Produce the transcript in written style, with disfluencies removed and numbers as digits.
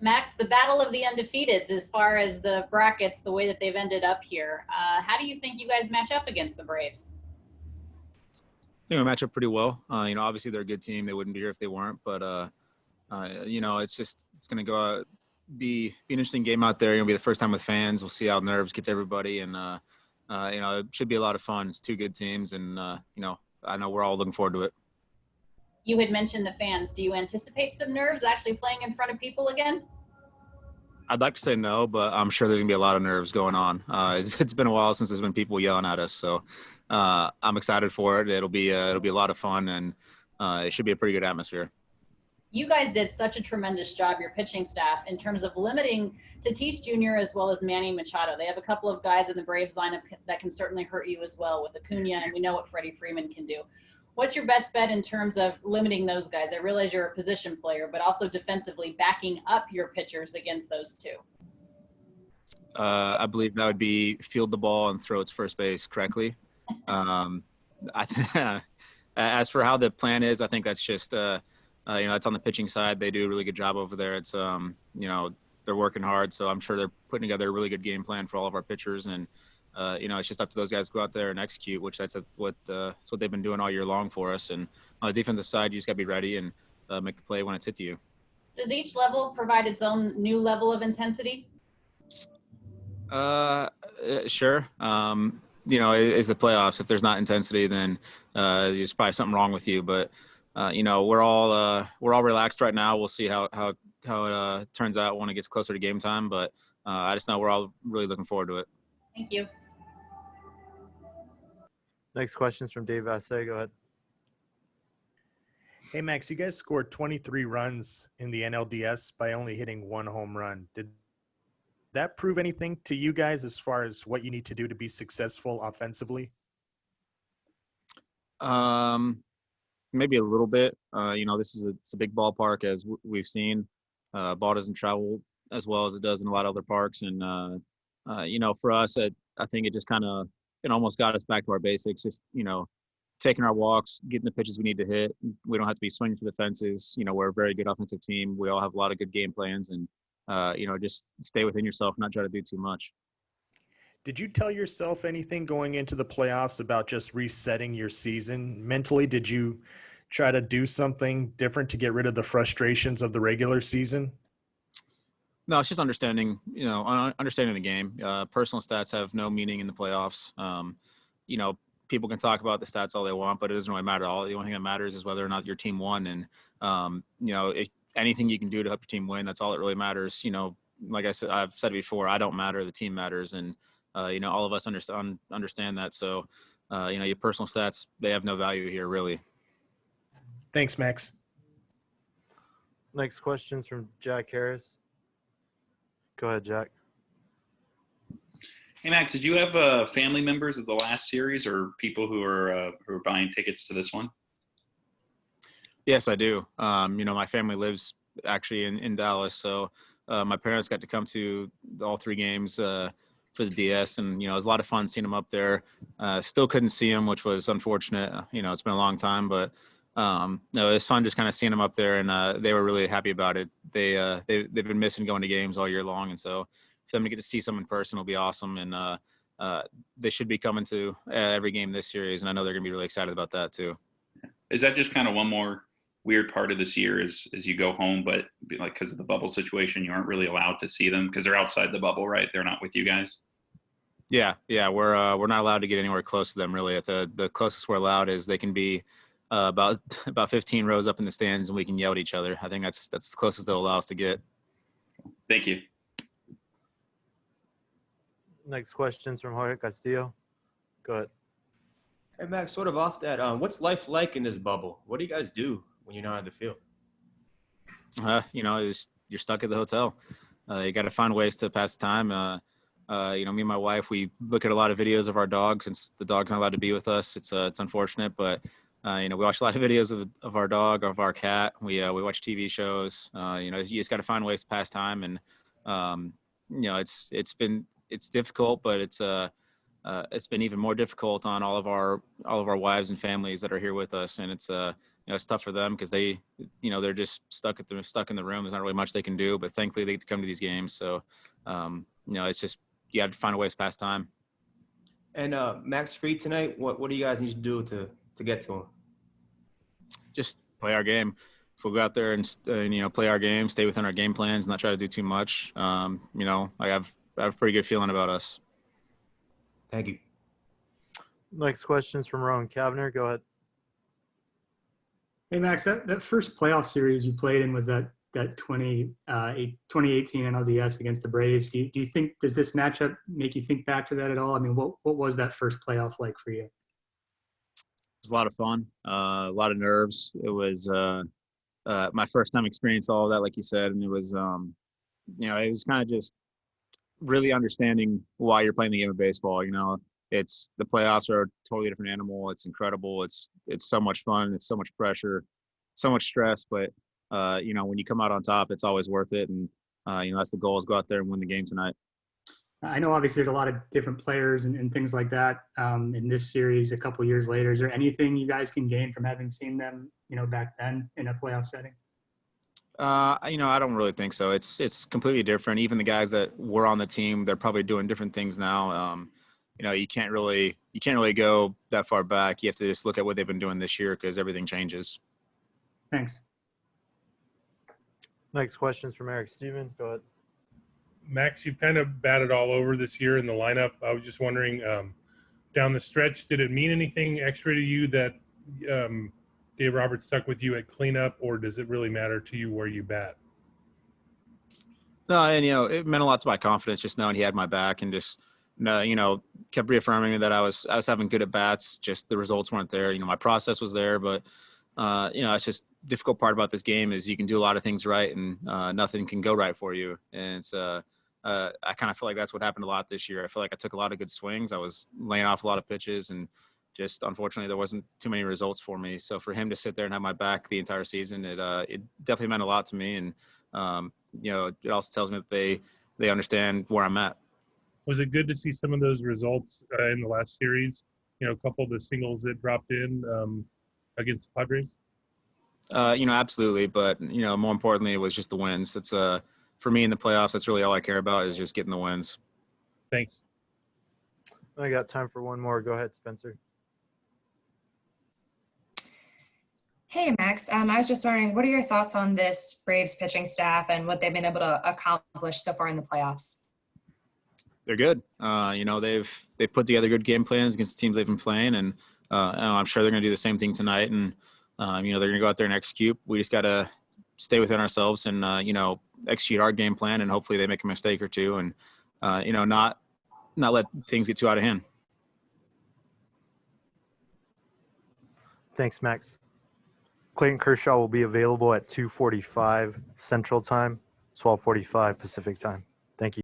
Max, the battle of the undefeateds as far as the brackets, the way that they've ended up here. How do you think you guys match up against the Braves? I think we match up pretty well. Obviously they're a good team. They wouldn't be here if they weren't. But it's going to be an interesting game out there. It'll be the first time with fans. We'll see how nerves get to everybody, and it should be a lot of fun. It's two good teams, and I know we're all looking forward to it. You had mentioned the fans. Do you anticipate some nerves actually playing in front of people again? I'd like to say no, but I'm sure there's gonna be a lot of nerves going on. It's been a while since there's been people yelling at us, so I'm excited for it. It'll be a lot of fun, and it should be a pretty good atmosphere. You guys did such a tremendous job, your pitching staff, in terms of limiting Tatis Jr. as well as Manny Machado. They have a couple of guys in the Braves lineup that can certainly hurt you as well with Acuna, and we know what Freddie Freeman can do. What's your best bet in terms of limiting those guys? I realize you're a position player, but also defensively backing up your pitchers against those two. I believe that would be field the ball and throw its first base correctly. As for how the plan is, I think that's just that's on the pitching side. They do a really good job over there. It's they're working hard, so I'm sure they're putting together a really good game plan for all of our pitchers, and it's just up to those guys to go out there and execute, which that's what they've been doing all year long for us. And on the defensive side, you just got to be ready and make the play when it's hit to you. Does each level provide its own new level of intensity? Sure. Is the playoffs. If there's not intensity, then there's probably something wrong with you. But we're all relaxed right now. We'll see how it turns out when it gets closer to game time. But I just know we're all really looking forward to it. Thank you. Next question is from Dave Vassegh. Go ahead. Hey, Max, you guys scored 23 runs in the NLDS by only hitting one home run. Did that prove anything to you guys as far as what you need to do to be successful offensively? Maybe a little bit. It's a big ballpark, as we've seen. Ball doesn't travel as well as it does in a lot of other parks. And, for us, I think it just it almost got us back to our basics. Just, taking our walks, getting the pitches we need to hit. We don't have to be swinging for the fences. We're a very good offensive team. We all have a lot of good game plans, and, just stay within yourself, not try to do too much. Did you tell yourself anything going into the playoffs about just resetting your season mentally? Did you try to do something different to get rid of the frustrations of the regular season? No, it's just understanding the game. Personal stats have no meaning in the playoffs. People can talk about the stats all they want, but it doesn't really matter. The only thing that matters is whether or not your team won. And, anything you can do to help your team win, that's all that really matters. Like I said, I've said it before, I don't matter. The team matters. And, all of us understand that. So, your personal stats, they have no value here, really. Thanks, Max. Next question's from jackharris. Go ahead, Jack. Hey, Max, did you have family members of the last series or people who are buying tickets to this one? Yes, I do. My family lives actually in Dallas. So my parents got to come to all three games for the DS. And, it was a lot of fun seeing them up there. Still couldn't see them, which was unfortunate. It's been a long time. But it was fun just kind of seeing them up there. And they were really happy about it. They've been missing going to games all year long. And so for them to get to see some in person will be awesome. And they should be coming to every game this series. And I know they're going to be really excited about that too. Is that just kind of one more weird part of this year is you go home, but because of the bubble situation, you aren't really allowed to see them because they're outside the bubble, right? They're not with you guys. Yeah. We're not allowed to get anywhere close to them really. At the closest we're allowed is they can be about 15 rows up in the stands and we can yell at each other. I think that's the closest they'll allow us to get. Thank you. Next question's from Jorge Castillo. Go ahead. Hey, Max, sort of off that, what's life like in this bubble? What do you guys do when you're not on the field? You're stuck at the hotel. You got to find ways to pass the time. Me and my wife, we look at a lot of videos of our dog since the dog's not allowed to be with us. It's unfortunate, but we watch a lot of videos of our dog, of our cat. We watch TV shows. You just got to find ways to pass time, and it's difficult, but it's been even more difficult on all of our wives and families that are here with us. And it's it's tough for them because they, they're just stuck in the room. There's not really much they can do, but thankfully they get to come to these games. So, it's just, you have to find a way to pass time. And Max free tonight. What do you guys need to do to get to him? Just play our game. If we'll go out there and play our game, stay within our game plans, not try to do too much. I have a pretty good feeling about us. Thank you. Next question's from Rowan Kavner. Go ahead. Hey, Max, that first playoff series you played in was that 2018 NLDS against the Braves. Do you think, does this matchup make you think back to that at all? I mean, what was that first playoff like for you? It was a lot of fun, a lot of nerves. It was my first time experiencing all of that, like you said, and it was, it was kind of just really understanding why you're playing the game of baseball. It's the playoffs are a totally different animal. It's incredible. It's so much fun. It's so much pressure, so much stress. But when you come out on top, it's always worth it. And that's the goal, is go out there and win the game tonight. I know obviously there's a lot of different players and things like that in this series a couple years later. Is there anything you guys can gain from having seen them, back then in a playoff setting? I don't really think so. It's completely different. Even the guys that were on the team, they're probably doing different things now. You can't really go that far back. You have to just look at what they've been doing this year, because everything changes. Thanks. Next question's from Eric Steven. Go ahead. Max, you've kind of batted all over this year in the lineup. I was just wondering, down the stretch, did it mean anything extra to you that Dave Roberts stuck with you at cleanup, or does it really matter to you where you bat? No, and it meant a lot to my confidence just knowing he had my back, and just kept reaffirming me that I was having good at bats. Just the results weren't there. My process was there, but it's just difficult part about this game is you can do a lot of things right, and nothing can go right for you. And it's I kind of feel like that's what happened a lot this year. I feel like I took a lot of good swings. I was laying off a lot of pitches, and just unfortunately there wasn't too many results for me. So for him to sit there and have my back the entire season, it definitely meant a lot to me. And it also tells me that they understand where I'm at. Was it good to see some of those results in the last series? A couple of the singles that dropped in against the Padres? Absolutely. But, more importantly, it was just the wins. It's for me in the playoffs, that's really all I care about, is just getting the wins. Thanks. I got time for one more. Go ahead, Spencer. Hey, Max. I was just wondering, what are your thoughts on this Braves pitching staff and what they've been able to accomplish so far in the playoffs? They're good. They've put together good game plans against the teams they've been playing, and I'm sure they're going to do the same thing tonight. And they're going to go out there and execute. We just got to stay within ourselves and execute our game plan, and hopefully they make a mistake or two, and not let things get too out of hand. Thanks, Max. Clayton Kershaw will be available at 2:45 Central Time, 12:45 Pacific Time. Thank you.